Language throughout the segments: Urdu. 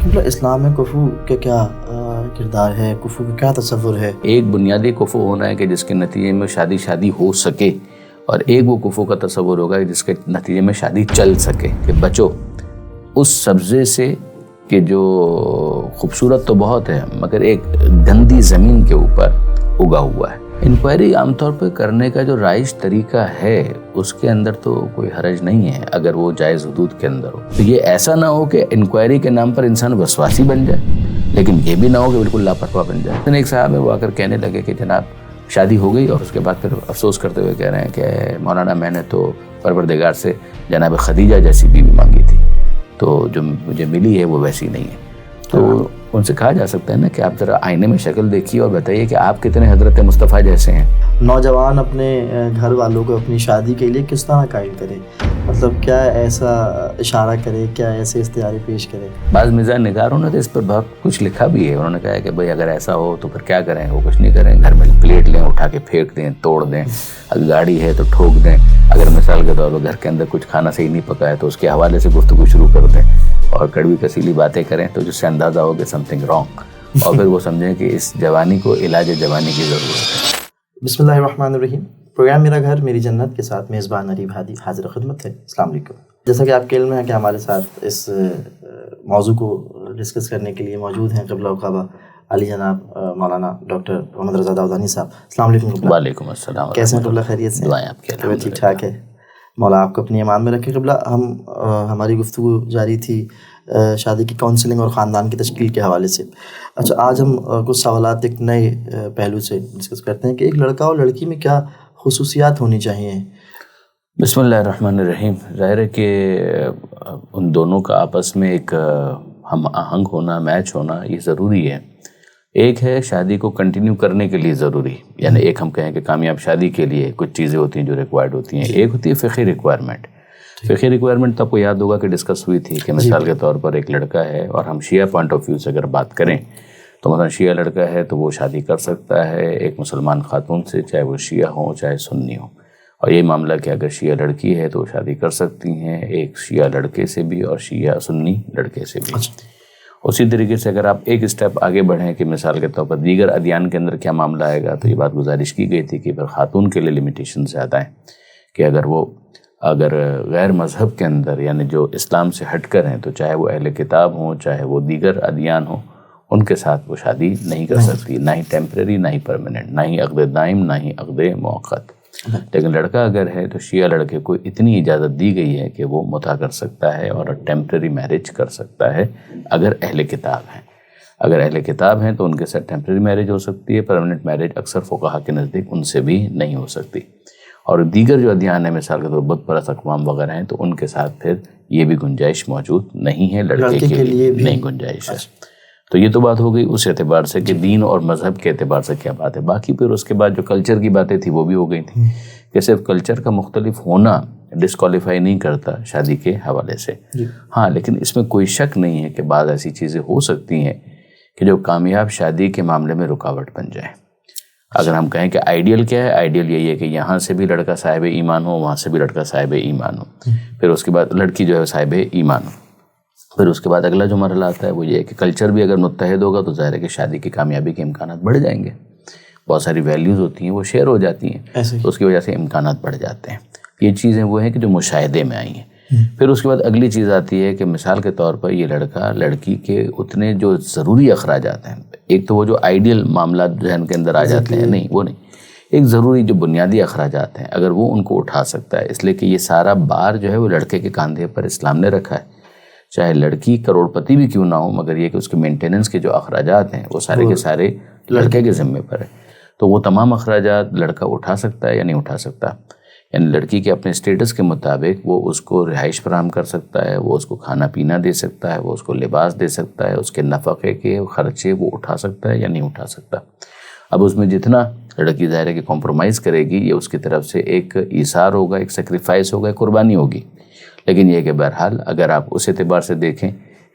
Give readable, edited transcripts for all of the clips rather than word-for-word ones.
اسلام میں کفو کا کیا کردار ہے، کفو کا کیا تصور ہے؟ ایک بنیادی کفو ہونا ہے کہ جس کے نتیجے میں شادی ہو سکے، اور ایک وہ کفو کا تصور ہوگا جس کے نتیجے میں شادی چل سکے، کہ بچو اس سبزے سے کہ جو خوبصورت تو بہت ہے مگر ایک گندی زمین کے اوپر اگا ہوا ہے۔ انکوائری عام طور پہ کرنے کا جو رائج طریقہ ہے اس کے اندر تو کوئی حرج نہیں ہے اگر وہ جائز حدود کے اندر ہو۔ تو یہ ایسا نہ ہو کہ انکوائری کے نام پر انسان وسواسی بن جائے، لیکن یہ بھی نہ ہو کہ بالکل لاپرواہ بن جائے۔ ایک صاحب ہے وہ آ کر کہنے لگے کہ جناب شادی ہو گئی، اور اس کے بعد پھر افسوس کرتے ہوئے کہہ رہے ہیں کہ مولانا میں نے تو پروردگار سے جناب خدیجہ جیسی بیوی مانگی تھی، تو جو مجھے ملی ہے وہ ویسی نہیں ہے۔ تو ان سے کہا جا سکتا ہے نا کہ آپ ذرا آئینے میں شکل دیکھیے اور بتائیے کہ آپ کتنے حضرت مصطفیٰ جیسے ہیں۔ نوجوان اپنے گھر والوں کو اپنی شادی کے لیے کس طرح قائل کرے، مطلب کیا ایسا اشارہ کرے، کیا ایسے استعارے پیش کرے؟ بعض مزاح نگاروں نے تو اس پر بہت کچھ لکھا بھی ہے۔ انہوں نے کہا ہے کہ بھئی اگر ایسا ہو تو پھر کیا کریں، وہ کچھ نہیں کریں، گھر میں پلیٹ لیں، اٹھا کے پھینک دیں، توڑ دیں، اگر گاڑی ہے تو ٹھوک دیں، اگر مثال کے طور پر گھر کے اندر کچھ کھانا صحیح نہیں پکا ہے تو اس کے حوالے سے گفتگو شروع کر دیں اور کڑوی کسیلی باتیں کریں، تو جس سے اندازہ ہو کہ سم تھنگ رانگ، اور پھر وہ سمجھیں کہ اس جوانی کو علاج جوانی کی ضرورت ہے۔ بسم اللہ الرحمن الرحیم۔ پروگرام میرا گھر میری جنت کے ساتھ میزبان عریب ہادی حاضر خدمت ہے۔ السلام علیکم۔ جیسا کہ آپ کے علم ہے کہ ہمارے ساتھ اس موضوع کو ڈسکس کرنے کے لیے موجود ہیں قبلہ و کعبہ علی جناب مولانا ڈاکٹر محمد رضا داؤدانی صاحب۔ السلام علیکم قبلہ۔ وعلیکم السلام۔ کیسے ہیں قبلہ؟ خیریت سے؟ دعائیں آپ کی۔ طبیعت ٹھیک ٹھاک ہے؟ مولا آپ کو اپنی امان میں رکھے۔ قبلہ ہماری گفتگو جاری تھی شادی کی کاؤنسلنگ اور خاندان کی تشکیل کے حوالے سے۔ اچھا، آج ہم کچھ سوالات ایک نئے پہلو سے ڈسکس کرتے ہیں کہ ایک لڑکا اور لڑکی میں کیا خصوصیات ہونی چاہیے۔ بسم اللہ الرحمن الرحیم۔ ظاہر ہے کہ ان دونوں کا آپس میں ایک ہم آہنگ ہونا، میچ ہونا یہ ضروری ہے۔ ایک ہے شادی کو کنٹینیو کرنے کے لیے ضروری، یعنی ایک ہم کہیں کہ کامیاب شادی کے لیے کچھ چیزیں ہوتی ہیں جو ریکوائرڈ ہوتی ہیں۔ ایک ہوتی ہے فقہی ریکوائرمنٹ۔ فقہی ریکوائرمنٹ تو آپ کو یاد ہوگا کہ ڈسکس ہوئی تھی کہ مثال کے طور پر ایک لڑکا ہے، اور ہم شیعہ پوائنٹ آف ویو سے اگر بات کریں تو مثلا شیعہ لڑکا ہے تو وہ شادی کر سکتا ہے ایک مسلمان خاتون سے، چاہے وہ شیعہ ہوں چاہے سنی ہوں۔ اور یہ معاملہ کہ اگر شیعہ لڑکی ہے تو وہ شادی کر سکتی ہیں ایک شیعہ لڑکے سے بھی اور شیعہ سنی لڑکے سے بھی۔ اسی طریقے سے اگر آپ ایک اسٹیپ آگے بڑھیں کہ مثال کے طور پر دیگر ادیان کے اندر کیا معاملہ آئے گا، تو یہ بات گزارش کی گئی تھی کہ پھر خاتون کے لیے لمیٹیشن زیادہ ہیں، کہ اگر غیر مذہب کے اندر یعنی جو اسلام سے ہٹ کر ہیں، تو چاہے وہ اہل کتاب ہوں چاہے وہ دیگر ادیان ہوں، ان کے ساتھ وہ شادی نہیں کر سکتی، نہ ہی ٹیمپریری نہ ہی پرماننٹ، نہ ہی عقد دائم نہ ہی عقد مؤقت۔ لیکن لڑکا اگر ہے تو شیعہ لڑکے کو اتنی اجازت دی گئی ہے کہ وہ متع کر سکتا ہے اور ٹیمپریری میرج کر سکتا ہے اگر اہل کتاب ہیں۔ اگر اہل کتاب ہیں تو ان کے ساتھ ٹیمپریری میرج ہو سکتی ہے، پرماننٹ میرج اکثر فقہا کے نزدیک ان سے بھی نہیں ہو سکتی۔ اور دیگر جو ادیان ہیں مثال کے طور پر بت پرست اقوام وغیرہ ہیں تو ان کے ساتھ پھر یہ بھی گنجائش موجود نہیں ہے، لڑکے کے لیے نہیں گنجائش ہے۔ تو یہ تو بات ہو گئی اس اعتبار سے کہ دین اور مذہب کے اعتبار سے کیا بات ہے۔ باقی پھر اس کے بعد جو کلچر کی باتیں تھی وہ بھی ہو گئی تھیں کہ صرف کلچر کا مختلف ہونا ڈسکوالیفائی نہیں کرتا شادی کے حوالے سے۔ ہاں، لیکن اس میں کوئی شک نہیں ہے کہ بعض ایسی چیزیں ہو سکتی ہیں کہ جو کامیاب شادی کے معاملے میں رکاوٹ بن جائے۔ اگر ہم کہیں کہ آئیڈیل کیا ہے، آئیڈیل یہی ہے کہ یہاں سے بھی لڑکا صاحب ایمان ہو، وہاں سے بھی لڑکا صاحب ایمان ہو، پھر اس کے بعد لڑکی جو ہے صاحب ایمان ہو۔ پھر اس کے بعد اگلا جو مرحلہ آتا ہے وہ یہ ہے کہ کلچر بھی اگر متحد ہوگا تو ظاہر ہے کہ شادی کی کامیابی کے امکانات بڑھ جائیں گے۔ بہت ساری ویلیوز ہوتی ہیں وہ شیئر ہو جاتی ہیں، تو اس کی وجہ سے امکانات بڑھ جاتے ہیں۔ یہ چیزیں وہ ہیں کہ جو مشاہدے میں آئی ہیں۔ پھر اس کے بعد اگلی چیز آتی ہے کہ مثال کے طور پر یہ لڑکا لڑکی کے اتنے جو ضروری اخراجات ہیں، ایک تو وہ جو آئیڈیل معاملات ذہن کے اندر آ جاتے ہیں، نہیں وہ نہیں، ایک ضروری جو بنیادی اخراجات ہیں اگر وہ ان کو اٹھا سکتا ہے، اس لیے کہ یہ سارا بار جو ہے وہ لڑکے کے کاندھے پر اسلام نے رکھا ہے۔ چاہے لڑکی کروڑ پتی بھی کیوں نہ ہو، مگر یہ کہ اس کے مینٹیننس کے جو اخراجات ہیں وہ سارے کے سارے لڑکے کے ذمے پر ہے۔ تو وہ تمام اخراجات لڑکا اٹھا سکتا ہے یا نہیں اٹھا سکتا، یعنی لڑکی کے اپنے اسٹیٹس کے مطابق وہ اس کو رہائش فراہم کر سکتا ہے، وہ اس کو کھانا پینا دے سکتا ہے، وہ اس کو لباس دے سکتا ہے، اس کے نفقے کے خرچے وہ اٹھا سکتا ہے یا نہیں اٹھا سکتا۔ اب اس میں جتنا لڑکی ظاہر ہے کہ کمپرومائز کرے گی یہ اس کی طرف سے ایک ایثار ہوگا، ایک سیکریفائس ہوگا، ایک قربانی ہوگی۔ لیکن یہ کہ بہرحال اگر آپ اس اعتبار سے دیکھیں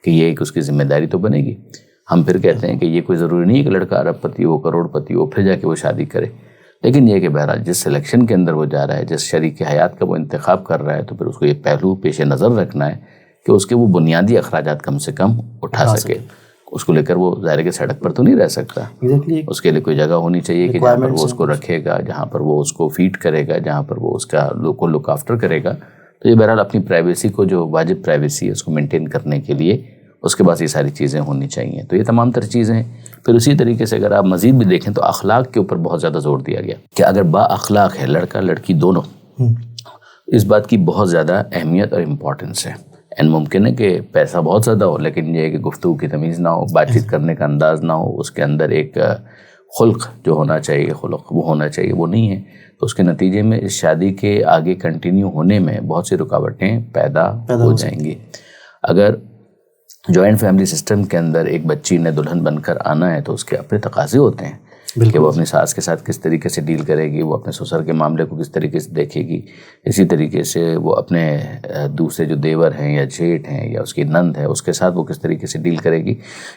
کہ یہ ایک اس کی ذمہ داری تو بنے گی۔ ہم پھر کہتے ہیں کہ یہ کوئی ضروری نہیں ہے کہ لڑکا ارب پتی ہو، کروڑ پتی ہو، پھر جا کے وہ شادی کرے، لیکن یہ کہ بہرحال جس سلیکشن کے اندر وہ جا رہا ہے، جس شریک حیات کا وہ انتخاب کر رہا ہے، تو پھر اس کو یہ پہلو پیش نظر رکھنا ہے کہ اس کے وہ بنیادی اخراجات کم سے کم اٹھا سکے. اس کو لے کر وہ ظاہر کہ سڑک پر تو نہیں رہ سکتا. اس کے لیے کوئی جگہ ہونی چاہیے کہ جہاں پر وہ اس کو رکھے گا, جہاں پر وہ اس کو فیڈ کرے گا, جہاں پر وہ اس کا لک آفٹر کرے گا. تو یہ بہرحال اپنی پرائیویسی کو, جو واجب پرائیویسی ہے, اس کو مینٹین کرنے کے لیے اس کے پاس یہ ساری چیزیں ہونی چاہیے. تو یہ تمام تر چیزیں ہیں. پھر اسی طریقے سے اگر آپ مزید بھی دیکھیں تو اخلاق کے اوپر بہت زیادہ زور دیا گیا کہ اگر با اخلاق ہے لڑکا لڑکی دونوں, اس بات کی بہت زیادہ اہمیت اور امپورٹنس ہے. ممکن ہے کہ پیسہ بہت زیادہ ہو لیکن یہ ہے کہ گفتگو کی تمیز نہ ہو, بات چیت کرنے کا انداز نہ ہو, اس کے اندر ایک خلق جو ہونا چاہیے, خلق وہ ہونا چاہیے, وہ نہیں ہے. تو اس کے نتیجے میں اس شادی کے آگے کنٹینیو ہونے میں بہت سی رکاوٹیں پیدا ہو جائیں گی. اگر جوائنٹ فیملی سسٹم کے اندر ایک بچی نے دلہن بن کر آنا ہے تو اس کے اپنے تقاضے ہوتے ہیں کہ وہ اپنی ساس کے ساتھ کس طریقے سے ڈیل کرے گی, وہ اپنے سسر کے معاملے کو کس طریقے سے دیکھے گی, اسی طریقے سے وہ اپنے دوسرے جو دیور ہیں یا جیٹھ ہیں یا اس کی نند ہے اس کے ساتھ وہ کس طریقے سے ڈیل کرے گی.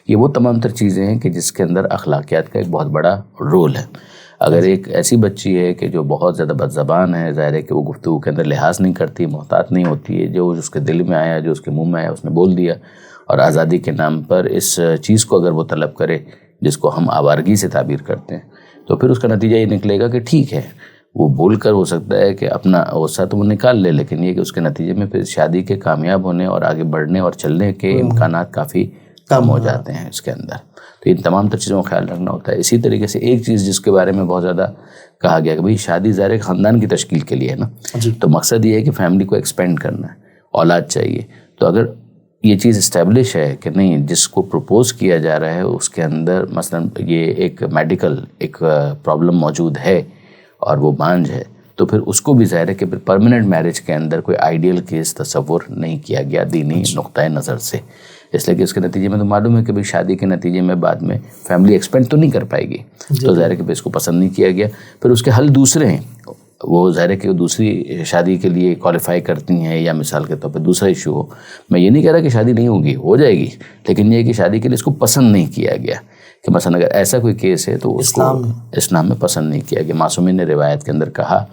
یہ وہ تمام تر چیزیں ہیں کہ جس کے اندر اخلاقیات کا ایک بہت بڑا رول ہے. اگر ایک ایسی بچی ہے کہ جو بہت زیادہ بد زبان ہے, ظاہر ہے کہ وہ گفتگو کے اندر لحاظ نہیں کرتی, محتاط نہیں ہوتی ہے, جو اس کے دل میں آیا, جو اس کے منہ میں آیا اس نے بول دیا, اور آزادی کے نام پر اس چیز کو اگر وہ طلب کرے جس کو ہم آوارگی سے تعبیر کرتے ہیں, تو پھر اس کا نتیجہ یہ نکلے گا کہ ٹھیک ہے وہ بول کر ہو سکتا ہے کہ اپنا غصہ تو وہ نکال لے, لیکن یہ کہ اس کے نتیجے میں پھر شادی کے کامیاب ہونے اور آگے بڑھنے اور چلنے کے امکانات کافی کم ہو جاتے ہیں اس کے اندر. تو ان تمام تر چیزوں کا خیال رکھنا ہوتا ہے. اسی طریقے سے ایک چیز جس کے بارے میں بہت زیادہ کہا گیا کہ بھئی شادی ظاہر خاندان کی تشکیل کے لیے ہے نا, تو مقصد یہ ہے کہ فیملی کو ایکسپینڈ کرنا ہے, اولاد چاہیے. تو اگر یہ چیز اسٹیبلش ہے کہ نہیں, جس کو پروپوز کیا جا رہا ہے اس کے اندر مثلا یہ ایک میڈیکل ایک پرابلم موجود ہے اور وہ بانجھ ہے, تو پھر اس کو بھی ظاہر ہے کہ پھر پرماننٹ میرج کے اندر کوئی آئیڈیل کیس تصور نہیں کیا گیا دینی نقطۂ نظر سے. اس لیے کہ اس کے نتیجے میں تو معلوم ہے کہ بھئی شادی کے نتیجے میں بعد میں فیملی ایکسپینڈ تو نہیں کر پائے گی, تو ظاہر ہے کہ اس کو پسند نہیں کیا گیا. پھر اس کے حل دوسرے ہیں, وہ ظاہر ہے کہ وہ دوسری شادی کے لیے کوالیفائی کرتی ہیں, یا مثال کے طور پہ دوسرا ایشو ہو. میں یہ نہیں کہہ رہا کہ شادی نہیں ہوگی, ہو جائے گی, لیکن یہ کہ شادی کے لیے اس کو پسند نہیں کیا گیا کہ مثلا اگر ایسا کوئی کیس ہے تو اس کو اسلام میں پسند نہیں کیا گیا. معصومین نے روایت کے اندر کہا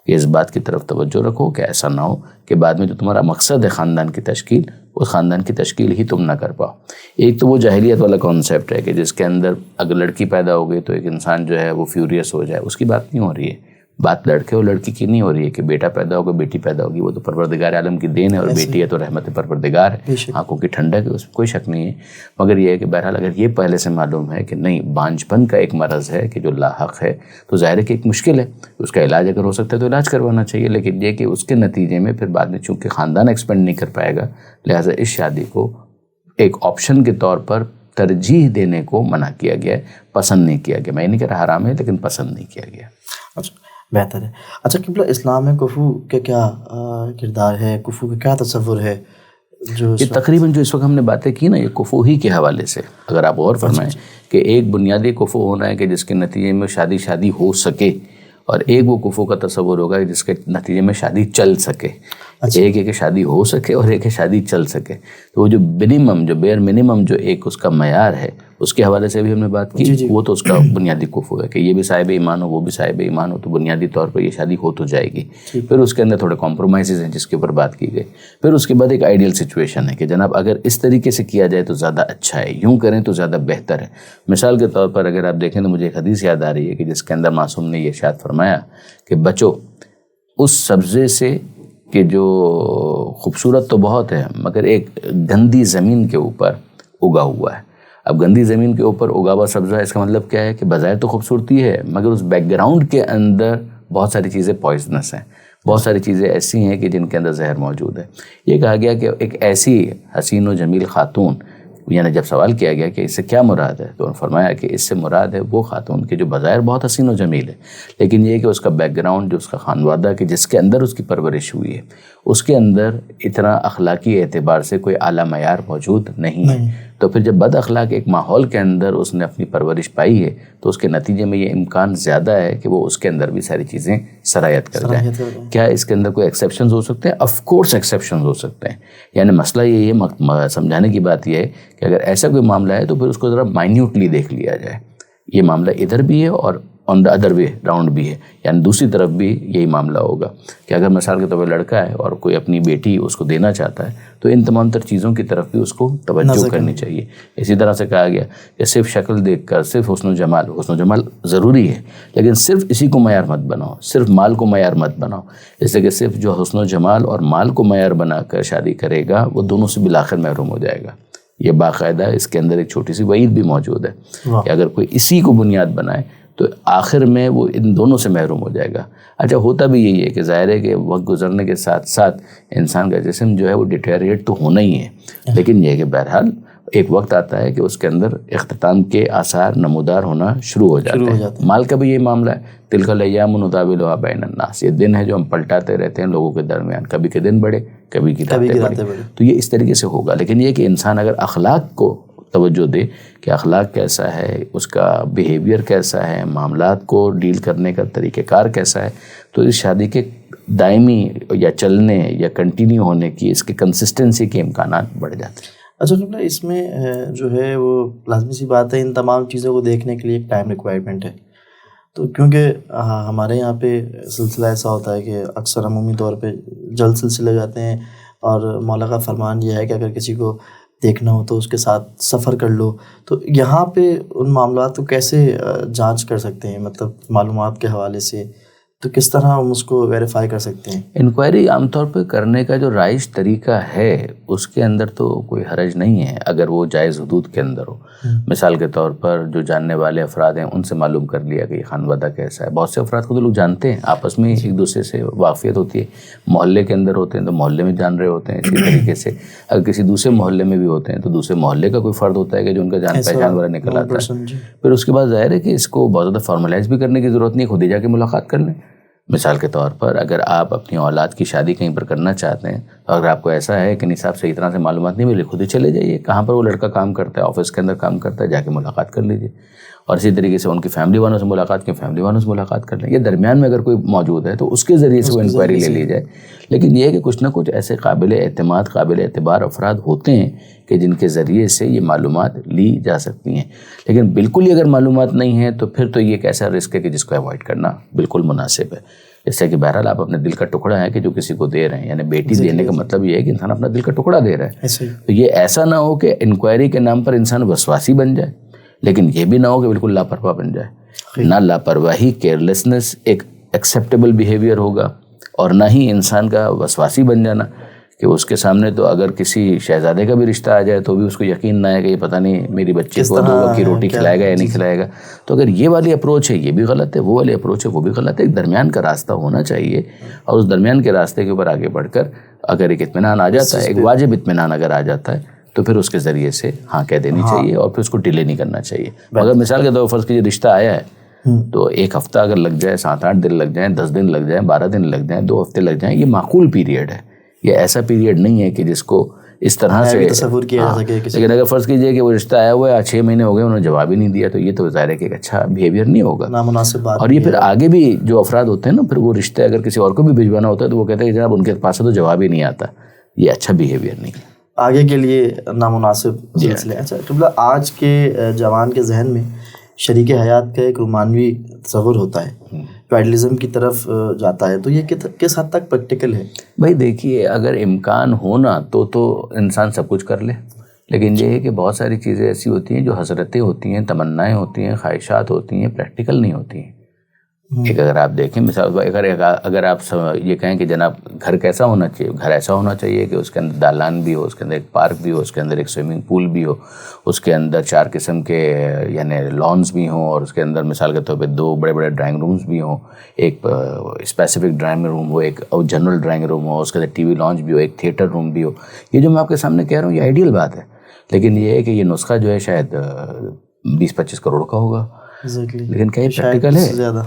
کہ اس بات کی طرف توجہ رکھو کہ ایسا نہ ہو کہ بعد میں جو تمہارا مقصد ہے خاندان کی تشکیل, اس خاندان کی تشکیل ہی تم نہ کر پاؤ. ایک تو وہ جاہلیت والا کانسیپٹ ہے کہ جس کے اندر اگر لڑکی پیدا ہو گئی تو ایک انسان جو ہے وہ فیوریس ہو جائے, اس کی بات نہیں ہو رہی ہے. بات لڑکے اور لڑکی کی نہیں ہو رہی ہے کہ بیٹا پیدا ہوگا بیٹی پیدا ہوگی, وہ تو پروردگار عالم کی دین ہے, اور بیٹی ہے تو رحمت پروردگار ہے, آنکھوں کی ٹھنڈک ہے, اس میں کوئی شک نہیں ہے. مگر یہ ہے کہ بہرحال اگر یہ پہلے سے معلوم ہے کہ نہیں بانجھ پن کا ایک مرض ہے کہ جو لاحق ہے, تو ظاہر ہے کہ ایک مشکل ہے, اس کا علاج اگر ہو سکتا ہے تو علاج کروانا چاہیے. لیکن یہ کہ اس کے نتیجے میں پھر بعد میں چونکہ خاندان ایکسپینڈ نہیں کر پائے گا, لہٰذا اس شادی کو ایک آپشن کے طور پر ترجیح دینے کو منع کیا گیا ہے, پسند نہیں کیا گیا. میں یہ نہیں کہہ رہا حرام ہے, لیکن پسند نہیں کیا گیا. بہتر ہے. اچھا قبلہ, اسلام میں کفو کا کیا کردار ہے, کفو کا کیا تصور ہے؟ جو یہ تقریباً جو اس وقت ہم نے باتیں کی نا, یہ کفو ہی کے حوالے سے اگر آپ غور فرمائیں کہ ایک بنیادی کفو ہونا ہے کہ جس کے نتیجے میں شادی ہو سکے, اور ایک وہ کفو کا تصور ہوگا جس کے نتیجے میں شادی چل سکے. ایک ہے کہ شادی ہو سکے اور ایک ہے شادی چل سکے. تو وہ جو منیمم, جو بیئر منیمم جو ایک اس کا معیار ہے, اس کے حوالے سے بھی ہم نے بات کی. وہ تو اس کا بنیادی کفو ہے کہ یہ بھی صاحب ایمان ہو, وہ بھی صاحب ایمان ہو, تو بنیادی طور پر یہ شادی ہو تو جائے گی. پھر اس کے اندر تھوڑے کمپرومائزز ہیں جس کے اوپر بات کی گئی. پھر اس کے بعد ایک آئیڈیل سچویشن ہے کہ جناب اگر اس طریقے سے کیا جائے تو زیادہ اچھا ہے, یوں کریں تو زیادہ بہتر ہے. مثال کے طور پر اگر آپ دیکھیں تو مجھے ایک حدیث یاد آ رہی ہے کہ جس کے اندر معصوم نے یہ ارشاد فرمایا کہ بچو اس سبزے سے کہ جو خوبصورت تو بہت ہے مگر ایک گندی زمین کے اوپر اگا ہوا ہے. اب گندی زمین کے اوپر اگا ہوا سبزہ, اس کا مطلب کیا ہے کہ بظاہر تو خوبصورتی ہے مگر اس بیک گراؤنڈ کے اندر بہت ساری چیزیں پوائزنس ہیں, بہت ساری چیزیں ایسی ہیں کہ جن کے اندر زہر موجود ہے. یہ کہا گیا کہ ایک ایسی حسین و جمیل خاتون, یعنی جب سوال کیا گیا کہ اس سے کیا مراد ہے, تو انہوں نے فرمایا کہ اس سے مراد ہے وہ خاتون کہ جو بظاہر بہت حسین و جمیل ہے, لیکن یہ کہ اس کا بیک گراؤنڈ, جو اس کا خانوادہ کہ جس کے اندر اس کی پرورش ہوئی ہے, اس کے اندر اتنا اخلاقی اعتبار سے کوئی اعلیٰ معیار موجود نہیں ہے. تو پھر جب بد اخلاق ایک ماحول کے اندر اس نے اپنی پرورش پائی ہے, تو اس کے نتیجے میں یہ امکان زیادہ ہے کہ وہ اس کے اندر بھی ساری چیزیں سرایت کر جائیں. کیا اس کے اندر کوئی ایکسیپشنز ہو سکتے ہیں؟ آف کورس ایکسیپشنز ہو سکتے ہیں. یعنی مسئلہ یہ ہے, سمجھانے کی بات یہ ہے کہ اگر ایسا کوئی معاملہ ہے تو پھر اس کو ذرا مائنیوٹلی دیکھ لیا جائے. یہ معاملہ ادھر بھی ہے اور آن دا ادر وے راؤنڈ بھی ہے، یعنی دوسری طرف بھی یہی معاملہ ہوگا کہ اگر مثال کے طور پر لڑکا ہے اور کوئی اپنی بیٹی اس کو دینا چاہتا ہے تو ان تمام تر چیزوں کی طرف بھی اس کو توجہ کرنی چاہیے۔ اسی طرح سے کہا گیا کہ صرف شکل دیکھ کر صرف حسن و جمال ضروری ہے، لیکن صرف اسی کو معیار مت بناؤ، صرف مال کو معیار مت بناؤ، اس لیے کہ صرف جو حسن و جمال اور مال کو معیار بنا کر شادی کرے گا وہ دونوں سے بالآخر محروم ہو جائے گا۔ یہ باقاعدہ اس کے اندر ایک چھوٹی سی وعید بھی موجود ہے کہ اگر کوئی اسی کو بنیاد بنائے تو آخر میں وہ ان دونوں سے محروم ہو جائے گا۔ اچھا ہوتا بھی یہی ہے کہ ظاہر ہے کہ وقت گزرنے کے ساتھ ساتھ انسان کا جسم جو ہے وہ ڈیٹیریٹ تو ہونا ہی ہے، لیکن یہ ہے کہ بہرحال ایک وقت آتا ہے کہ اس کے اندر اختتام کے آثار نمودار ہونا شروع ہو جاتے ہیں۔ مال کا بھی یہ معاملہ ہے، تلک الایام نداولھا بین الناس، یہ دن ہے جو ہم پلٹاتے رہتے ہیں لوگوں کے درمیان، کبھی کے دن بڑھے کبھی کی راتیں بڑھے، تو یہ اس طریقے سے ہوگا۔ لیکن یہ کہ انسان اگر اخلاق کو توجہ دے کہ اخلاق کیسا ہے، اس کا بیہیویئر کیسا ہے، معاملات کو ڈیل کرنے کا طریقہ کار کیسا ہے، تو اس شادی کے دائمی یا چلنے یا کنٹینیو ہونے کی، اس کے کنسسٹنسی کے امکانات بڑھ جاتے ہیں۔ اچھا قبلہ اس میں جو ہے وہ لازمی سی بات ہے، ان تمام چیزوں کو دیکھنے کے لیے ایک ٹائم ریکوائرمنٹ ہے، تو کیونکہ ہمارے یہاں پہ سلسلہ ایسا ہوتا ہے کہ اکثر عمومی طور پہ جلد سلسلے جاتے ہیں، اور مولا کا فرمان یہ ہے کہ اگر کسی کو دیکھنا ہو تو اس کے ساتھ سفر کر لو، تو یہاں پہ ان معاملات کو کیسے جانچ کر سکتے ہیں؟ مطلب معلومات کے حوالے سے تو کس طرح ہم اس کو ویریفائی کر سکتے ہیں؟ انکوائری عام طور پہ کرنے کا جو رائج طریقہ ہے اس کے اندر تو کوئی حرج نہیں ہے اگر وہ جائز حدود کے اندر ہو۔ مثال کے طور پر جو جاننے والے افراد ہیں ان سے معلوم کر لیا کہ یہ خانوادہ کیسا ہے۔ بہت سے افراد کو تو لوگ جانتے ہیں، آپس میں ایک دوسرے سے واقفیت ہوتی ہے، محلے کے اندر ہوتے ہیں تو محلے میں جان رہے ہوتے ہیں، اسی طریقے سے اگر کسی دوسرے محلے میں بھی ہوتے ہیں تو دوسرے محلے کا کوئی فرد ہوتا ہے کہ جو ان کا جان پہچان والا نکل آتا ہے۔ پھر اس کے بعد ظاہر ہے کہ اس کو بہت زیادہ فارملائز بھی کرنے کی ضرورت نہیں، خود ہی جا کے ملاقات کر لیں۔ مثال کے طور پر اگر آپ اپنی اولاد کی شادی کہیں پر کرنا چاہتے ہیں تو اگر آپ کو ایسا ہے کہ نصاب صحیح طرح سے معلومات نہیں ملی، خود ہی چلے جائیے، کہاں پر وہ لڑکا کام کرتا ہے، آفس کے اندر کام کرتا ہے، جا کے ملاقات کر لیجیے، اور اسی طریقے سے ان کی فیملی والوں سے ملاقات کی، فیملی والوں سے ملاقات کر لیں، یا درمیان میں اگر کوئی موجود ہے تو اس کے ذریعے سے وہ انکوائری لے لی جائے۔ لیکن یہ ہے کہ کچھ نہ کچھ ایسے قابل اعتماد قابل اعتبار افراد ہوتے ہیں کہ جن کے ذریعے سے یہ معلومات لی جا سکتی ہیں، لیکن بالکل ہی اگر معلومات نہیں ہیں تو پھر تو یہ ایک ایسا رسک ہے کہ جس کو اوائڈ کرنا بالکل مناسب ہے۔ اس سے کہ بہرحال آپ اپنے دل کا ٹکڑا ہے کہ جو کسی کو دے رہے ہیں، یعنی بیٹی دینے کا مطلب یہ ہے کہ انسان اپنا دل کا ٹکڑا دے رہا ہے، تو یہ ایسا نہ ہو کہ انکوائری کے نام پر انسان وسواسی بن جائے، لیکن یہ بھی نہ ہو کہ بالکل لاپرواہ بن جائے۔ نہ لاپرواہی کیئرلیسنس ایک ایکسیپٹیبل بیہیویئر ہوگا، اور نہ ہی انسان کا وسواسی بن جانا کہ اس کے سامنے تو اگر کسی شہزادے کا بھی رشتہ آ جائے تو بھی اس کو یقین نہ ہے کہ یہ پتہ نہیں میری بچی کو 2 وقت کی روٹی کھلائے گا یا نہیں کھلائے گا۔ تو اگر یہ والی اپروچ ہے یہ بھی غلط ہے، وہ والی اپروچ ہے وہ بھی غلط ہے۔ ایک درمیان کا راستہ ہونا چاہیے، اور اس درمیان کے راستے کے اوپر آگے بڑھ کر اگر ایک اطمینان آ جاتا ہے، ایک واجب اطمینان اگر آ جاتا ہے تو پھر اس کے ذریعے سے ہاں کہہ دینی چاہیے، اور پھر اس کو ڈیلے نہیں کرنا چاہیے۔ اگر مثال کے طور پر فرض کیجیے رشتہ آیا ہے تو 1 ہفتہ اگر لگ جائے، 7-8 دن لگ جائیں، 10 دن لگ جائیں، 12 دن لگ جائیں، 2 ہفتے لگ جائیں، یہ معقول پیریڈ ہے۔ یہ ایسا پیریڈ نہیں ہے کہ جس کو اس طرح سے تصور کیا جا سکے۔ لیکن اگر فرض کیجئے کہ وہ رشتہ آیا ہوا ہے 6 مہینے ہو گئے انہوں نے جواب ہی نہیں دیا، تو یہ تو ظاہر ہے کہ ایک اچھا بیہیویئر نہیں ہوگا، نامناسب بات۔ اور یہ پھر آگے بھی جو افراد ہوتے ہیں نا، پھر وہ رشتے اگر کسی اور کو بھی بھجوانا ہوتا ہے تو وہ کہتے ہیں کہ جناب ان کے پاس تو جواب ہی نہیں آتا، یہ اچھا بیہیویئر نہیں ہے، آگے کے لیے نامناسب سلسلے۔ اچھا قبلہ، آج کے جوان کے ذہن میں شریک حیات کا ایک رومانوی تصور ہوتا ہے جو آئیڈیلزم کی طرف جاتا ہے، تو یہ کس حد تک پریکٹیکل ہے؟ بھائی دیکھیے، اگر امکان ہونا تو انسان سب کچھ کر لے، لیکن یہ ہے کہ بہت ساری چیزیں ایسی ہوتی ہیں جو حسرتیں ہوتی ہیں، تمنائیں ہوتی ہیں، خواہشات ہوتی ہیں، پریکٹیکل نہیں ہوتی ہیں۔ ایک اگر آپ دیکھیں مثال، اگر آپ یہ کہیں کہ جناب گھر کیسا ہونا چاہیے، گھر ایسا ہونا چاہیے کہ اس کے اندر دالان بھی ہو، اس کے اندر ایک پارک بھی ہو، اس کے اندر ایک سوئمنگ پول بھی ہو، اس کے اندر 4 قسم کے یعنی لانز بھی ہوں، اور اس کے اندر مثال کے طور پہ 2 بڑے بڑے ڈرائنگ رومز بھی ہوں، ایک اسپیسیفک ڈرائنگ روم ہو، ایک جنرل ڈرائنگ روم ہو، اس کے اندر ٹی وی لانچ بھی ہو، ایک تھیٹر روم بھی ہو۔ یہ جو میں آپ کے سامنے کہہ رہا ہوں یہ آئیڈیل بات ہے، لیکن یہ ہے کہ یہ نسخہ جو ہے شاید 20-25 کروڑ کا ہوگا، لیکن کیا یہ پریکٹیکل ہے؟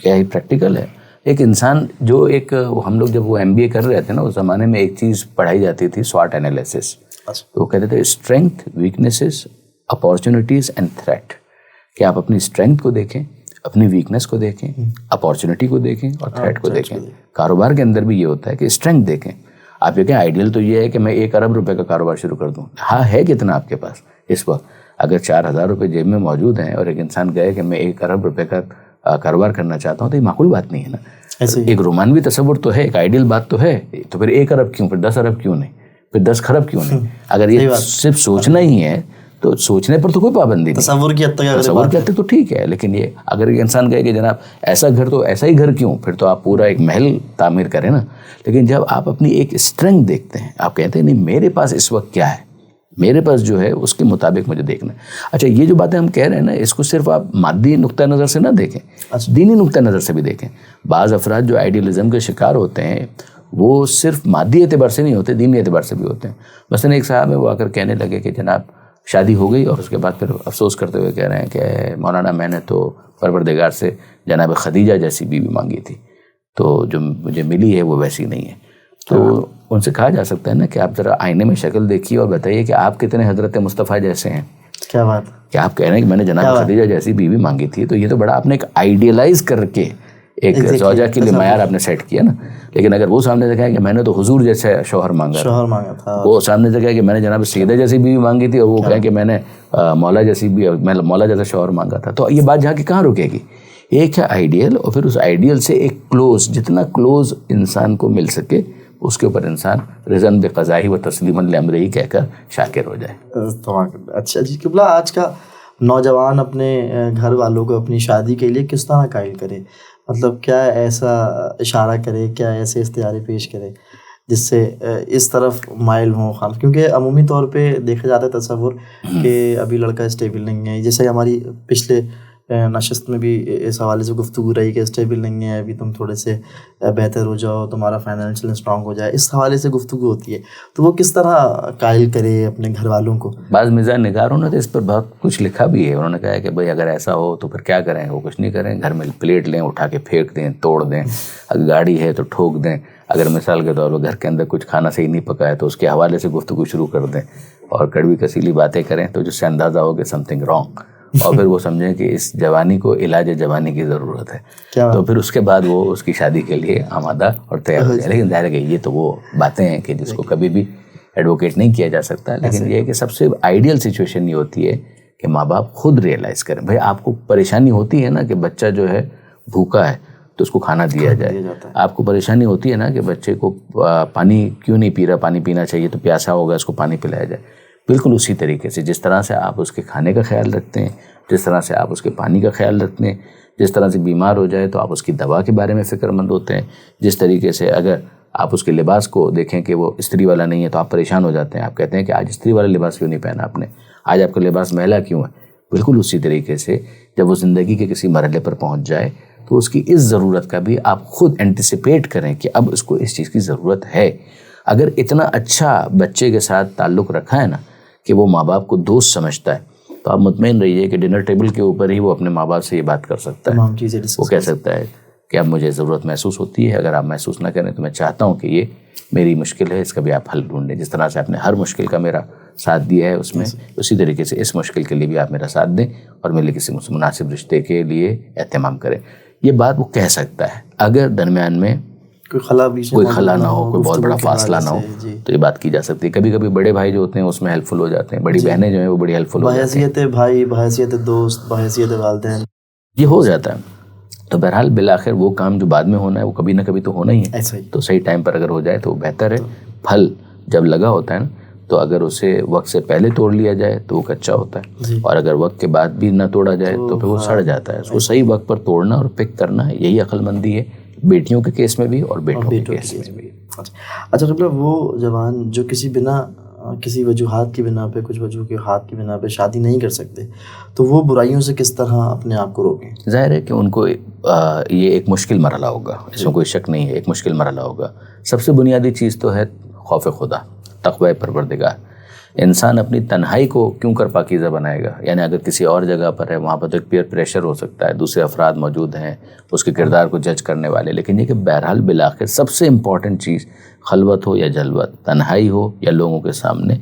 کیا ہی پریکٹیکل ہے؟ ایک انسان جو ایک ہم لوگ جب وہ MBA کر رہے تھے نا، اس زمانے میں ایک چیز پڑھائی جاتی تھی SWOT انالیسس، تو وہ کہتے تھے strength, weaknesses, opportunities and threat, کہ آپ اپنی اسٹرینتھ کو دیکھیں، اپنی ویکنیس کو دیکھیں، اپارچونیٹی کو دیکھیں اور تھریٹ کو دیکھیں۔ کاروبار کے اندر بھی یہ ہوتا ہے کہ اسٹرینتھ دیکھیں۔ آپ یہ کہیں آئیڈیل تو یہ ہے کہ میں 1 ارب روپے کا کاروبار شروع کر دوں، ہاں ہے کتنا آپ کے پاس اس وقت؟ اگر 4,000 روپے جیب میں موجود ہیں اور ایک انسان کہے کہ میں 1 ارب روپے کا کاروبار کرنا چاہتا ہوں، تو یہ معقول بات نہیں ہے نا. ایسے ایک رومانوی تصور تو ہے، ایک آئیڈیل بات تو ہے، تو پھر 1 ارب کیوں، پھر 10 ارب کیوں نہیں، پھر 10 خرب کیوں نہیں؟ اگر یہ صرف سوچنا ہی ہے تو سوچنے پر تو کوئی پابندی نہیں. تصور کی حد تک تصور کی حد تک تو ٹھیک ہے، لیکن یہ اگر ایک انسان کہے کہ جناب ایسا گھر تو ایسا ہی گھر کیوں، پھر تو آپ پورا ایک محل تعمیر کریں نا. لیکن جب آپ اپنی ایک اسٹرینتھ دیکھتے ہیں، آپ کہتے ہیں نہیں میرے پاس اس وقت کیا ہے، میرے پاس جو ہے اس کے مطابق مجھے دیکھنا ہے. اچھا یہ جو باتیں ہم کہہ رہے ہیں نا، اس کو صرف آپ مادی نقطہ نظر سے نہ دیکھیں، دینی نقطہ نظر سے بھی دیکھیں. بعض افراد جو آئیڈیلزم کے شکار ہوتے ہیں وہ صرف مادی اعتبار سے نہیں ہوتے، دینی اعتبار سے بھی ہوتے ہیں. مثلا ایک صاحب ہے وہ آ کر کہنے لگے کہ جناب شادی ہو گئی، اور اس کے بعد پھر افسوس کرتے ہوئے کہہ رہے ہیں کہ مولانا میں نے تو پروردگار سے جناب خدیجہ جیسی بیوی مانگی تھی، تو جو مجھے ملی ہے وہ ویسی نہیں ہے. تو ان سے کہا جا سکتا ہے نا کہ آپ ذرا آئینے میں شکل دیکھیے اور بتائیے کہ آپ کتنے حضرت مصطفیٰ جیسے ہیں. کیا بات کہ آپ کہہ رہے ہیں کہ میں نے جناب خدیجہ جیسی بیوی مانگی تھی، تو یہ تو بڑا آپ نے ایک آئیڈیلائز کر کے ایک زوجہ کے لیے معیار آپ نے سیٹ کیا نا. لیکن اگر وہ سامنے سے کہے کہ میں نے تو حضور جیسے شوہر مانگا تھا، وہ سامنے سے کہے کہ میں نے جناب سیدہ جیسی بیوی مانگی تھی، اور وہ کہے کہ میں نے مولا جیسا شوہر مانگا تھا، تو یہ بات جا کے کہاں رکے گی؟ ایک ہے آئیڈیل، اور پھر اس آئیڈیل سے ایک کلوز، جتنا کلوز انسان کو مل سکے اس کے اوپر انسان رضاً بقضائہ و تسلیماً لامرہ کہہ کر شاکر ہو جائے. اچھا جی قبلہ، آج کا نوجوان اپنے گھر والوں کو اپنی شادی کے لیے کس طرح قائل کرے؟ مطلب کیا ایسا اشارہ کرے، کیا ایسے استعارے پیش کرے جس سے اس طرف مائل ہوں خام؟ کیونکہ عمومی طور پہ دیکھا جاتا ہے تصور کہ ابھی لڑکا اسٹیبل نہیں ہے. جیسے ہماری پچھلے نشست میں بھی اس حوالے سے گفتگو رہی کہ اسٹیبل نہیں ہے، ابھی تم تھوڑے سے بہتر ہو جاؤ، تمہارا فائنینشیل اسٹرانگ ہو جائے، اس حوالے سے گفتگو ہوتی ہے. تو وہ کس طرح قائل کرے اپنے گھر والوں کو؟ بعض مزاح نگاروں نے تو اس پر بہت کچھ لکھا بھی ہے. انہوں نے کہا ہے کہ بھائی اگر ایسا ہو تو پھر کیا کریں؟ وہ کچھ نہیں کریں، گھر میں پلیٹ لیں، اٹھا کے پھینک دیں، توڑ دیں. اگر گاڑی ہے تو ٹھوک دیں. اگر مثال کے طور پر گھر کے اندر کچھ کھانا صحیح نہیں پکا ہے تو اس کے حوالے سے گفتگو شروع کر دیں اور کڑوی کسیلی باتیں کریں، تو جس سے اندازہ ہو کہ سم تھنگ رانگ، اور پھر وہ سمجھیں کہ اس جوانی کو علاج جوانی کی ضرورت ہے. تو پھر اس کے بعد وہ اس کی شادی کے لیے آمادہ اور تیار ہو جائے. لیکن ظاہر ہے کہ یہ تو وہ باتیں ہیں کہ جس کو کبھی بھی ایڈوکیٹ نہیں کیا جا سکتا. لیکن یہ ہے کہ سب سے آئیڈیل سچویشن یہ ہوتی ہے کہ ماں باپ خود ریئلائز کریں. بھائی آپ کو پریشانی ہوتی ہے نا کہ بچہ جو ہے بھوکا ہے تو اس کو کھانا دیا جائے. آپ کو پریشانی ہوتی ہے نا کہ بچے کو پانی کیوں نہیں پی رہا، پانی پینا چاہیے، تو پیاسا ہوگا اس کو پانی پلایا جائے. بالکل اسی طریقے سے جس طرح سے آپ اس کے کھانے کا خیال رکھتے ہیں، جس طرح سے آپ اس کے پانی کا خیال رکھتے ہیں، جس طرح سے بیمار ہو جائے تو آپ اس کی دوا کے بارے میں فکر مند ہوتے ہیں، جس طریقے سے اگر آپ اس کے لباس کو دیکھیں کہ وہ استری والا نہیں ہے تو آپ پریشان ہو جاتے ہیں. آپ کہتے ہیں کہ آج استری والا لباس کیوں نہیں پہنا آپ نے، آج آپ کا لباس میلا کیوں ہے. بالکل اسی طریقے سے جب وہ زندگی کے کسی مرحلے پر پہنچ جائے تو اس کی اس ضرورت کا بھی آپ خود اینٹیسپیٹ کریں کہ اب اس کو اس چیز کی ضرورت ہے. اگر اتنا اچھا بچے کے ساتھ تعلق رکھا ہے نا کہ وہ ماں باپ کو دوست سمجھتا ہے، تو آپ مطمئن رہیے کہ ڈنر ٹیبل کے اوپر ہی وہ اپنے ماں باپ سے یہ بات کر سکتا ہے. وہ کہہ سکتا ہے کہ اب مجھے ضرورت محسوس ہوتی ہے، اگر آپ محسوس نہ کریں تو میں چاہتا ہوں کہ یہ میری مشکل ہے، اس کا بھی آپ حل ڈھونڈیں. جس طرح سے آپ نے ہر مشکل کا میرا ساتھ دیا ہے اس میں، اسی طریقے سے اس مشکل کے لیے بھی آپ میرا ساتھ دیں اور میرے کسی مناسب رشتے کے لیے اہتمام کریں. یہ بات وہ کہہ سکتا ہے. اگر درمیان میں کوئی خلا نہ ہو، کوئی بہت بڑا فاصلہ نہ ہو، تو یہ بات کی جا سکتی ہے. کبھی کبھی بڑے بھائی جو ہوتے ہیں اس میں ہیلپ فل ہو جاتے ہیں، بڑی بہنیں جو ہیں وہ بڑی ہیلپ فل ہو جاتی ہیں، بحیثیت بھائی، بحیثیت دوست، بحیثیت والدین، یہ ہو جاتا ہے. تو بہرحال بالآخر وہ کام جو بعد میں ہونا ہے وہ کبھی نہ کبھی تو ہونا ہی ہے. تو صحیح ٹائم پر اگر ہو جائے تو بہتر ہے. پھل جب لگا ہوتا ہے نا تو اگر اسے وقت سے پہلے توڑ لیا جائے تو وہ کچا ہوتا ہے، اور اگر وقت کے بعد بھی نہ توڑا جائے تو پھر وہ سڑ جاتا ہے. اس کو صحیح وقت پر توڑنا اور پک کرنا ہے، یہی عقل مندی ہے، بیٹیوں کے کیس میں بھی اور بیٹوں کے کیس میں بھی. اچھا مطلب وہ جوان جو کسی وجوہات کی بنا پہ، کچھ وجوہات کی بنا پہ شادی نہیں کر سکتے، تو وہ برائیوں سے کس طرح اپنے آپ کو روکیں؟ ظاہر ہے کہ ان کو یہ ایک مشکل مرحلہ ہوگا، اس میں کوئی شک نہیں ہے، ایک مشکل مرحلہ ہوگا. سب سے بنیادی چیز تو ہے خوف خدا، تقوی پروردگار. انسان اپنی تنہائی کو کیوں کر پاکیزہ بنائے گا؟ یعنی اگر کسی اور جگہ پر ہے وہاں پر تو ایک پیئر پریشر ہو سکتا ہے، دوسرے افراد موجود ہیں اس کے کردار کو جج کرنے والے، لیکن یہ کہ بہرحال بالآخر سب سے امپورٹنٹ چیز خلوت ہو یا جلوت، تنہائی ہو یا لوگوں کے سامنے،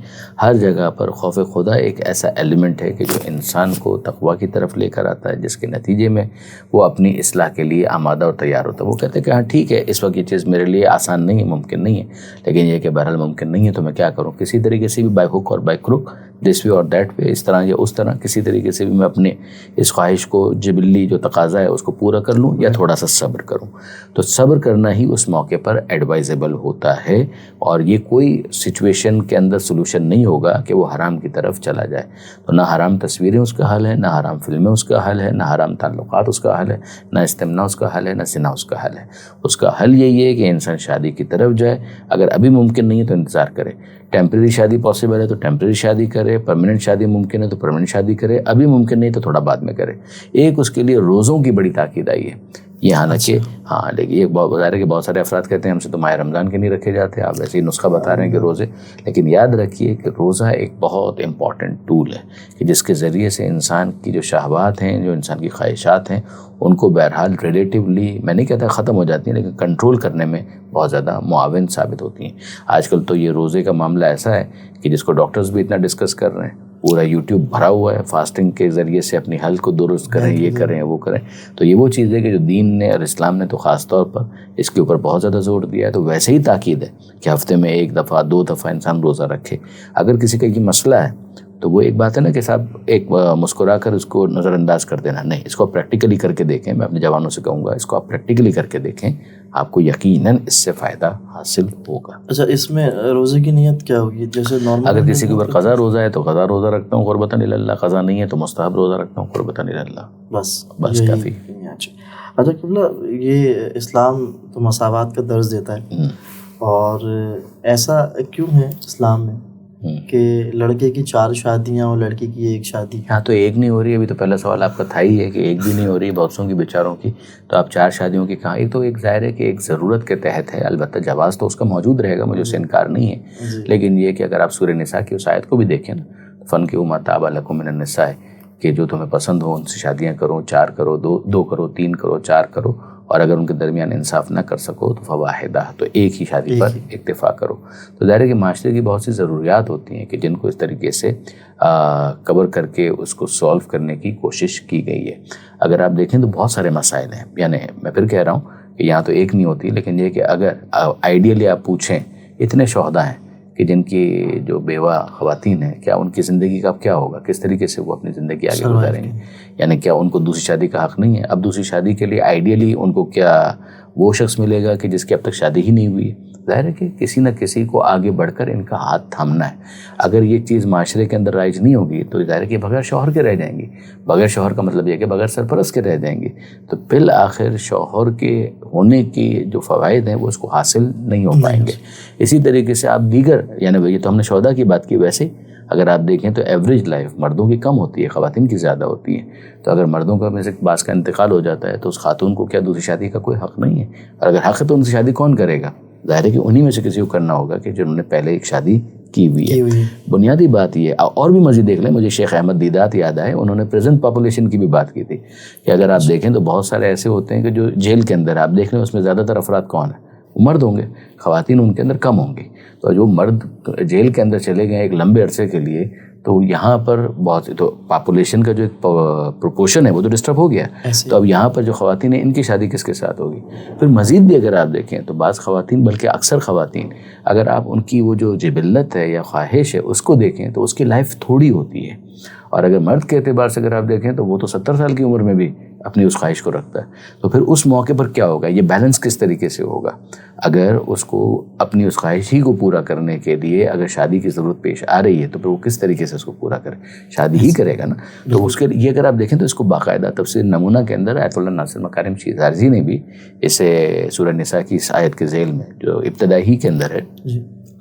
ہر جگہ پر خوف خدا ایک ایسا ایلیمنٹ ہے کہ جو انسان کو تقویٰ کی طرف لے کر آتا ہے، جس کے نتیجے میں وہ اپنی اصلاح کے لیے آمادہ اور تیار ہوتا ہے۔ وہ کہتے ہیں کہ ہاں ٹھیک ہے، اس وقت یہ چیز میرے لیے آسان نہیں ہے، ممکن نہیں ہے، لیکن یہ کہ بہرحال ممکن نہیں ہے تو میں کیا کروں، کسی طریقے سے بھی بائی ہک اور بائی کروک، دس وے اور دیٹ وے، اس طرح یا اس طرح، کسی طریقے سے بھی میں اپنے اس خواہش کو، جبلی جو تقاضا ہے اس کو پورا کر لوں یا تھوڑا سا صبر کروں۔ تو صبر کرنا ہی اس موقع پر ایڈوائزیبل ہوتا ہے، اور یہ کوئی سچویشن کے اندر سلوشن نہیں ہوگا کہ وہ حرام کی طرف چلا جائے۔ تو نہ حرام تصویریں اس کا حل ہے، نہ حرام فلمیں اس کا حل ہے، نہ حرام تعلقات اس کا حل ہے، نہ استمنا اس کا حل ہے، نہ زنا اس کا حل ہے۔ اس کا حل یہی ہے کہ انسان شادی کی طرف جائے، اگر ابھی ممکن نہیں ہے تو انتظار کرے، ٹیمپریری شادی پاسبل ہے تو ٹیمپریری شادی کرے، پرماننٹ شادی ممکن ہے تو پرماننٹ شادی کرے، ابھی ممکن نہیں تو تھوڑا بعد میں کرے۔ ایک اس کے لیے روزوں کی بڑی تاکید آئی ہے، یہ حالانکہ ہاں، لیکن یہ ظاہر ہے کہ بہت سارے افراد کہتے ہیں ہم سے تو ماہ رمضان کے نہیں رکھے جاتے، آپ ویسے ہی نسخہ بتا رہے ہیں کہ روزے، لیکن یاد رکھیے کہ روزہ ایک بہت امپورٹنٹ ٹول ہے کہ جس کے ذریعے سے انسان کی جو شہوات ہیں، جو انسان کی خواہشات ہیں، ان کو بہرحال ریلیٹیولی، میں نہیں کہتا ختم ہو جاتی ہیں، لیکن کنٹرول کرنے میں بہت زیادہ معاون ثابت ہوتی ہیں۔ آج کل تو یہ روزے کا معاملہ ایسا ہے کہ جس کو ڈاکٹرز بھی اتنا ڈسکس کر رہے ہیں، پورا یوٹیوب بھرا ہوا ہے، فاسٹنگ کے ذریعے سے اپنی ہیلتھ کو درست کریں، یہ کریں وہ کریں۔ تو یہ وہ چیز ہے کہ جو دین نے اور اسلام نے تو خاص طور پر اس کے اوپر بہت زیادہ زور دیا ہے۔ تو ویسے ہی تاکید ہے کہ ہفتے میں 1 دفعہ 2 دفعہ انسان روزہ رکھے۔ اگر کسی کا یہ مسئلہ ہے تو وہ ایک بات ہے نا کہ صاحب ایک مسکرا کر اس کو نظر انداز کر دینا، نہیں، اس کو پریکٹیکلی کر کے دیکھیں۔ میں اپنے جوانوں سے کہوں گا اس کو آپ پریکٹیکلی کر کے دیکھیں، آپ کو یقیناً اس سے فائدہ حاصل ہوگا۔ اچھا، اس میں روزے کی نیت کیا ہوگی؟ جیسے نارمل اگر کسی کے اوپر قضا روزہ ہے تو قضا روزہ رکھتا ہوں قربتاً اللہ، قضا نہیں ہے تو مستحب روزہ رکھتا ہوں قربتاً اللہ، بس کافی۔ اچھا قبلہ، یہ اسلام تو مساوات کا درس دیتا ہے، اور ایسا کیوں ہے اسلام میں کہ لڑکے کی 4 شادیاں اور لڑکی کی 1 شادی؟ ہاں، تو ایک نہیں ہو رہی، ابھی تو پہلا سوال آپ کا تھا ہی ہے کہ ایک بھی نہیں ہو رہی بہت سوں کی بیچاروں کی، تو آپ 4 شادیوں کی کہاں؟ ایک تو ایک ظاہر ہے کہ ایک ضرورت کے تحت ہے، البتہ جواز تو اس کا موجود رہے گا، مجھے اس سے انکار نہیں ہے، لیکن یہ کہ اگر آپ سورہ نساء کی اس آیت کو بھی دیکھیں نا، فَانْكِحُوا مَا طَابَ لَكُم مِّنَ النِّسَاءِ، کہ جو تمہیں پسند ہو ان سے شادیاں کرو، 4 کرو، 2 کرو، 3 کرو، 4 کرو، اور اگر ان کے درمیان انصاف نہ کر سکو تو فواحدہ، تو ایک ہی شادی پر اکتفا کرو۔ تو ظاہر ہے کہ معاشرے کی بہت سی ضروریات ہوتی ہیں کہ جن کو اس طریقے سے کور کر کے اس کو سولو کرنے کی کوشش کی گئی ہے۔ اگر آپ دیکھیں تو بہت سارے مسائل ہیں، یعنی میں پھر کہہ رہا ہوں کہ یہاں تو ایک نہیں ہوتی، لیکن یہ کہ اگر آئیڈیلی آپ پوچھیں، اتنے شہداء ہیں کہ جن کی جو بیوہ خواتین ہیں، کیا ان کی زندگی کا کیا ہوگا، کس طریقے سے وہ اپنی زندگی آگے گزاریں گے؟ یعنی کیا ان کو دوسری شادی کا حق نہیں ہے؟ اب دوسری شادی کے لیے آئیڈیلی ان کو کیا وہ شخص ملے گا کہ جس کی اب تک شادی ہی نہیں ہوئی ہے؟ ظاہر ہے کہ کسی نہ کسی کو آگے بڑھ کر ان کا ہاتھ تھامنا ہے۔ اگر یہ چیز معاشرے کے اندر رائج نہیں ہوگی تو ظاہر ہے کہ بغیر شوہر کے رہ جائیں گی۔ بغیر شوہر کا مطلب یہ کہ بغیر سرپرست کے رہ جائیں گی، تو بالآخر شوہر کے ہونے کی جو فوائد ہیں وہ اس کو حاصل نہیں ہو پائیں گے۔ اسی طریقے سے آپ دیگر، یعنی یہ تو ہم نے شہداء کی بات کی، ویسے اگر آپ دیکھیں تو ایوریج لائف مردوں کی کم ہوتی ہے، خواتین کی زیادہ ہوتی ہے۔ تو اگر مردوں کا میں سے بعض کا انتقال ہو جاتا ہے تو اس خاتون کو کیا دوسری شادی کا کوئی حق نہیں ہے؟ اور اگر حق ہے تو ان سے شادی کون کرے گا؟ ظاہر ہے کہ انہی میں سے کسی کو کرنا ہوگا کہ جنہوں نے پہلے ایک شادی کی ہوئی ہے۔ بنیادی بات یہ ہے، اور بھی مزید دیکھ لیں، مجھے شیخ احمد دیدات یاد آئے، انہوں نے پریزنٹ پاپولیشن کی بھی بات کی تھی کہ اگر آپ دیکھیں تو بہت سارے ایسے ہوتے ہیں کہ جو جیل کے اندر آپ دیکھ لیں اس میں زیادہ تر افراد کون ہیں؟ وہ مرد ہوں گے، خواتین ان کے اندر کم ہوں گی۔ تو جو مرد جیل کے اندر چلے گئے ایک لمبے عرصے کے لیے، تو یہاں پر بہت تو پاپولیشن کا جو ایک پروپورشن ہے وہ تو ڈسٹرب ہو گیا۔ تو اب یہاں پر جو خواتین ہیں ان کی شادی کس کے ساتھ ہوگی؟ پھر مزید بھی اگر آپ دیکھیں تو بعض خواتین، بلکہ اکثر خواتین، اگر آپ ان کی وہ جو جبلت ہے یا خواہش ہے اس کو دیکھیں تو اس کی لائف تھوڑی ہوتی ہے، اور اگر مرد کے اعتبار سے اگر آپ دیکھیں تو وہ تو 70 سال کی عمر میں بھی اپنی اس خواہش کو رکھتا ہے۔ تو پھر اس موقع پر کیا ہوگا؟ یہ بیلنس کس طریقے سے ہوگا؟ اگر اس کو اپنی اس خواہش ہی کو پورا کرنے کے لیے اگر شادی کی ضرورت پیش آ رہی ہے تو پھر وہ کس طریقے سے اس کو پورا کرے؟ شادی ہی کرے گا نا۔ تو اس کے یہ اگر آپ دیکھیں تو اس کو باقاعدہ تفسیر نمونہ کے اندر آیت اللہ ناصر مکارم شیزارزی نے بھی اسے سورہ نساء کی اس آیت کے ذیل میں جو ابتدائی کے اندر ہے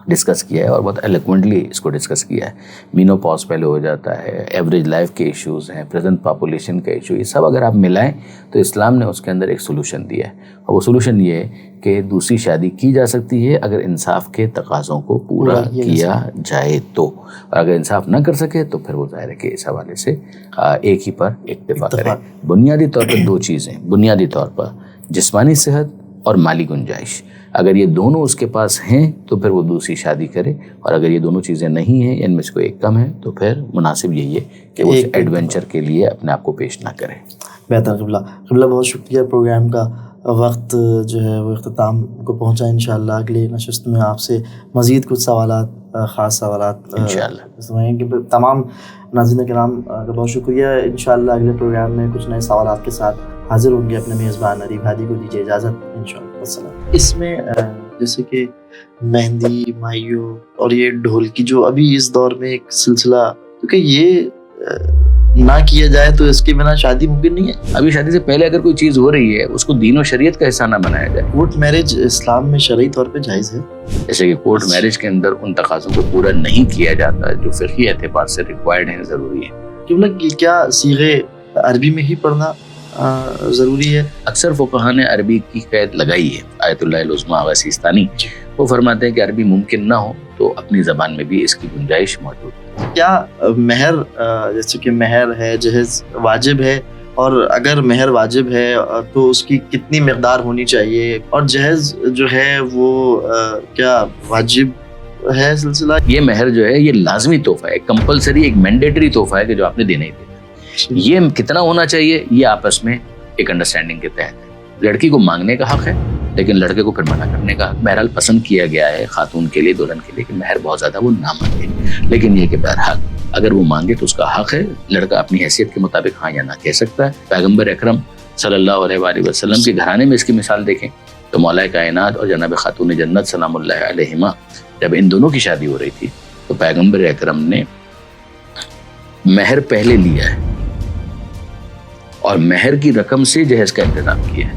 ڈسکس کیا ہے، اور بہت ایلیکوینٹلی اس کو ڈسکس کیا ہے۔ مینوپاز پہلے ہو جاتا ہے، ایوریج لائف کے ایشوز ہیں، پریزنٹ پاپولیشن کا ایشو، یہ سب اگر آپ ملائیں تو اسلام نے اس کے اندر ایک سولوشن دیا ہے، اور وہ سولوشن یہ ہے کہ دوسری شادی کی جا سکتی ہے اگر انصاف کے تقاضوں کو پورا کیا جائے تو، اور اگر انصاف نہ کر سکے تو پھر وہ ظاہر ہے کہ اس حوالے سے ایک ہی پر اکتفا کرے۔ بنیادی طور پر 2 چیزیں، بنیادی طور پر جسمانی صحت اور مالی گنجائش. اگر یہ دونوں اس کے پاس ہیں تو پھر وہ دوسری شادی کرے, اور اگر یہ دونوں چیزیں نہیں ہیں, ان میں سے کوئی ایک کم ہے, تو پھر مناسب یہی ہے کہ وہ اس ایڈونچر کے لیے اپنے آپ کو پیش نہ کرے. بہتر. قبلہ بہت شکریہ. پروگرام کا وقت جو ہے وہ اختتام کو پہنچا. انشاءاللہ اگلی نشست میں آپ سے مزید کچھ سوالات, خاص سوالات انشاءاللہ. تمام ناظرین کرام کا بہت شکریہ. انشاءاللہ اگلے پروگرام میں کچھ نئے سوالات کے ساتھ حاضر ہوں گے. اپنے میزبان عریب ہادی کو دیجیے اجازت. انشاءاللہ السلام. اس میں جیسے کہ مہندی, مائیو اور یہ ڈھول کی جو ابھی اس دور میں ایک سلسلہ, کیونکہ یہ نہ کیا جائے تو اس کے بنا شادی ممکن نہیں ہے. ابھی شادی سے پہلے اگر کوئی چیز ہو رہی ہے اس کو دین و شریعت کا حصہ نہ بنایا جائے. کورٹ میرج اسلام میں شرعی طور پہ جائز ہے. جیسے کہ کورٹ میرج کے اندر ان تقاضوں کو پورا نہیں کیا جاتا جو فقہی اعتبار سے ریکوائرڈ ہیں, ضروری ہے. کیا صیغے عربی میں ہی پڑھنا ضروری ہے؟ اکثر فقہاء نے عربی کی قید لگائی ہے. آیت اللہ العظمیٰ آغا سیستانی وہ فرماتے ہیں کہ عربی ممکن نہ ہو تو اپنی زبان میں بھی اس کی گنجائش موجود ہے. کیا مہر, جیسے کہ مہر ہے, جہیز واجب ہے, اور اگر مہر واجب ہے تو اس کی کتنی مقدار ہونی چاہیے, اور جہیز جو ہے وہ کیا واجب ہے سلسلہ؟ یہ مہر جو ہے یہ لازمی تحفہ ہے, کمپلسری, ایک مینڈیٹری تحفہ ہے کہ جو آپ نے دینا ہی دینا. یہ کتنا ہونا چاہیے یہ آپس میں ایک انڈرسٹینڈنگ کے تحت ہے. لڑکی کو مانگنے کا حق ہے لیکن لڑکے کو پھر منع کرنے کا حق. بہرحال پسند کیا گیا ہے خاتون کے لیے, دلہن کے لیے, کہ مہر بہت زیادہ وہ نہ مانگے, لیکن یہ کہ بہرحال اگر وہ مانگے تو اس کا حق ہے. لڑکا اپنی حیثیت کے مطابق ہاں یا نہ کہہ سکتا ہے. پیغمبر اکرم صلی اللہ علیہ وآلہ وسلم کے گھرانے میں اس کی مثال دیکھیں تو مولا کائنات اور جناب خاتون جنت سلام اللہ علیہما, جب ان دونوں کی شادی ہو رہی تھی تو پیغمبر اکرم نے مہر پہلے لیا ہے اور مہر کی رقم سے جہیز کا انتظام کیا ہے.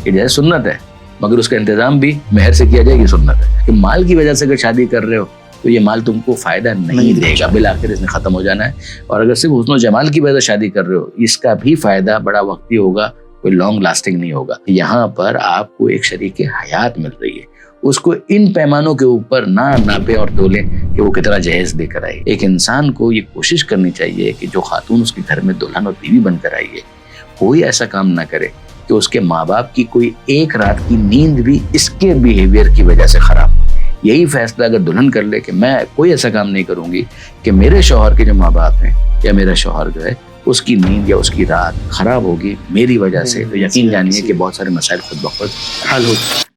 یہ جہیز سنت ہے مگر اس کا انتظام بھی مہر سے کیا جائے, یہ سنت ہے. کہ مال کی وجہ سے اگر شادی کر رہے ہو تو یہ مال تم کو فائدہ نہیں دے گا, بالآخر اس نے ختم ہو جانا ہے. اور اگر صرف حسن و جمال کی وجہ سے شادی کر رہے ہو, اس کا بھی فائدہ بڑا وقتی ہوگا, کوئی لانگ لاسٹنگ نہیں ہوگا. یہاں پر آپ کو ایک شریک حیات مل رہی ہے, اس کو ان پیمانوں کے اوپر نہ ناپے اور تولے کہ وہ کتنا جہیز دے کر آئے. ایک انسان کو یہ کوشش کرنی چاہیے کہ جو خاتون اس کے گھر میں دلہن اور بیوی بن کر آئی ہے, کوئی ایسا کام نہ کرے کہ اس کے ماں باپ کی کوئی ایک رات کی نیند بھی اس کے بیہیویئر کی وجہ سے خراب. یہی فیصلہ اگر دلہن کر لے کہ میں کوئی ایسا کام نہیں کروں گی کہ میرے شوہر کے جو ماں باپ ہیں یا میرا شوہر جو ہے اس کی نیند یا اس کی رات خراب ہوگی میری وجہ سے, تو یقین جانیے کہ بہت سارے مسائل خود بخود حل ہو.